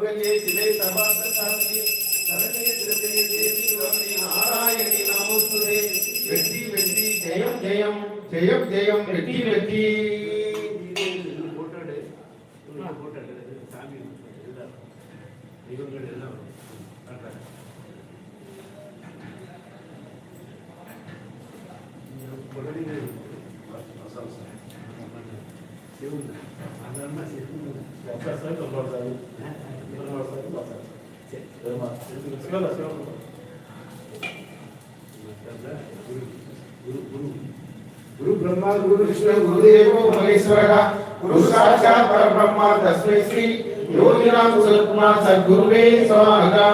मंगल्ये शिवे सर्वार्थ साधिके शरण्ये त्र्यंबके देवी गौरी नारायणी नमोस्तुते வெற்றி வெற்றி ஜெயம் ஜெயம் ஜெயம் ஜெயம் வெற்றி வெற்றி போட்டோடு சாமி இவங்க எல்லாம் गुरु ब्रह्मा गुरु विष्णु गुरुदेवो महेश्वरः गुरु साक्षात् परब्रह्म तस्मै श्री योगिराम सुरकुमार सद्गुरुवे स्वाहा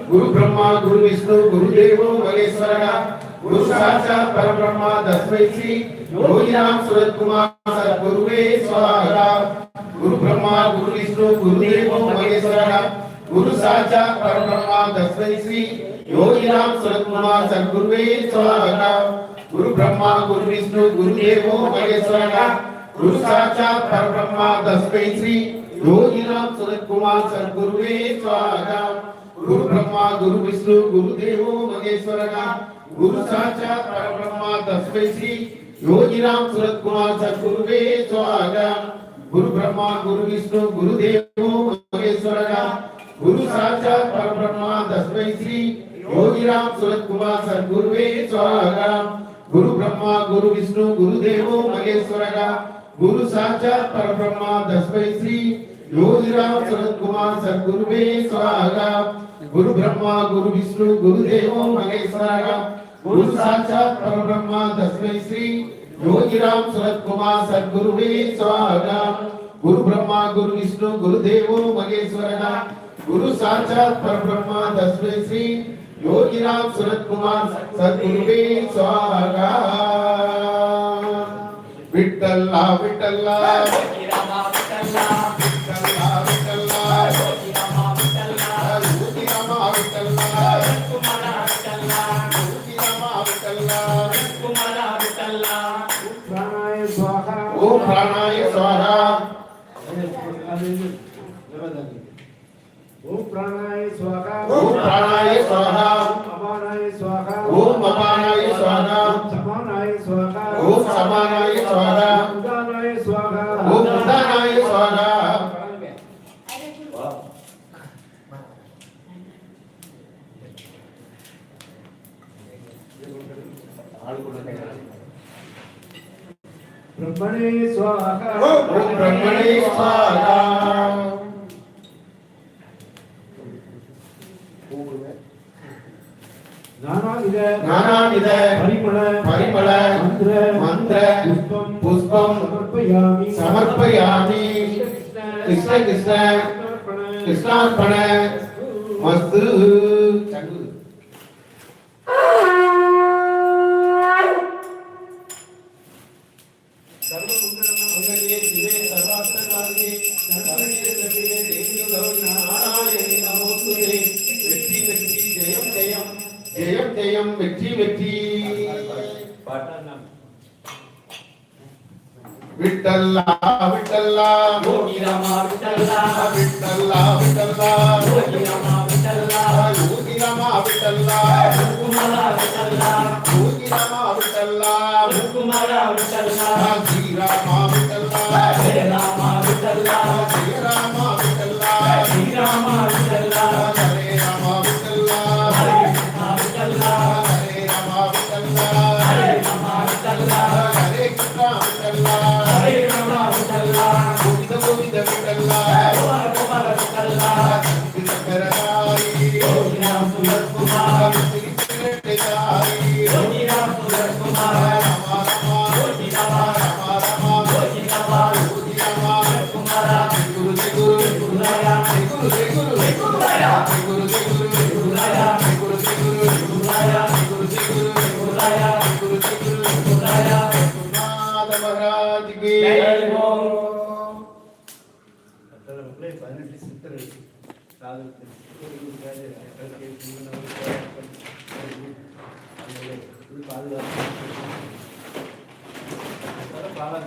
गुरु ब्रह्मा गुरु विष्णु गुरुदेवो महेश्वरः गुरु साक्षात् परब्रह्म तस्मै श्री योगिराम सुरकुमार सद्गुरुवे स्वाहा गुरु ब्रह्मा गुरु विष्णु गुरुदेवो महेश्वरः गुरु साक्षात् परब्रह्म तस्मै श्री योगिराम सुरकुमार सद्गुरुवे स्वाहा गुरु ब्रह्मा गुरु विष्णु गुरुदेवो महेश्वरः गुरु साक्षात् परब्रह्म तस्मै श्री योगिराम सुरकुमार सद्गुरुवे स्वाहा गुरु ब्रह्मा गुरु विष्णु गुरुदेवो महेश्वरः गुरु साक्षात् परब्रह्म तस्मै श्री योगिराम सुरकुमार सद्गुरुवे स्वाहा गुरु ब्रह्मा गुरु विष्णु गुरुदेवो महेश्वरः गुरु साक्षात् परब्रह्म तस्मै श्री योगिराम सुरकुमार सद्गुरुवे स्वाहा गुरु ब्रह्मा गुरु विष्णु गुरुदेवो महेश्वरः गुरु साक्षात् परब्रह्म तस्मै श्री योगिराम सुरकुमार सद्गुरुवे स्वाहा गुरु ब्रह्मा गुरु विष्णु गुरुदेवो महेश्वरः गुरु साक्षात् परब्रह्म तस्मै श्री योगिराम सुरकुमार सद्गुरुवे स्वाहा गुरु ब्रह्मा गुरु विष्णु गुरुदेवो महेश्वरः गुरु साक्षात् परब्रह्म तस्मै श्री योगिराम सुरकुमार सद्गुरुवे स्वाहा विठ्ठला विठ्ठला योगिरामा विठ्ठला विठ्ठला विठ्ठला योगिरामा विठ्ठला योगिरामा विठ्ठला कुमारा विठ्ठला योगिरामा विठ्ठला कुमारा विठ्ठला प्राणाय स्वाहा ओम प्राणाय स्वाहा ओम प्राणाय स्वाहा ओम प्राणाय स्वाहा अपानाय स्वाहा ओम अपानाय स्वाहा समानाय स्वाहा ओम समानाय स्वाहा उदानाय स्वाहा ओम उदानाय स्वाहा ब्रह्मणे स्वाहा ओम ब्रह्मणे स्वाहा नानाविध परिमल मंत्र पुष्पम समर्पयामि कृष्ण कृष्ण कृष्णार्पण मस्तु வெற்றி வெற்றி விட்டல்லா விட்டல்லா யோகிராமா விட்டல்லா விட்டல்லா விட்டல்லா யோகிராமா விட்டல்லா யோகிராமா விட்டல்லா குமாரா விட்டல்லா யோகிராமா விட்டல்லா குமாரா விட்டல்லா ஸ்ரீராமா விட்டல்லா ஸ்ரீராமா விட்டல்லா ஸ்ரீராமா விட்டல்லா ஸ்ரீராமா விட்டல்லா ஹரே ராமா விட்டல்லா ஹரே ராமா விட்டல்லா ஹரே ராமா விட்டல்லா ஹரே ராமா விட்டல்லா ஹரே கிருஷ்ணா விட்டல்லா ஹரே ராமா விட்டல்லா கோவிந்த கோவிந்த விட்டல்லா குமார விட்டல்லா விட்டகராரி யோகிராம் சுரகுமார் ஸ்ரீகிருஷ்ணேதாரி யோகிராம் சுரகுமார் ராமா ராமா யோகிராமா ராமா ராமா யோகிராமா யோகிராமா குமார குரு குரு குருராயா குரு குரு குருராயா குரு குரு குருராயா குரு குரு குருராயா குரு குரு குருராया गुरु गुरुराया नाथ महाराज की जय हो अतः मक्कले 18 सिद्धर साधु गुरु गाजे करके जीवन आमेले गुरु पादुका सारा बाला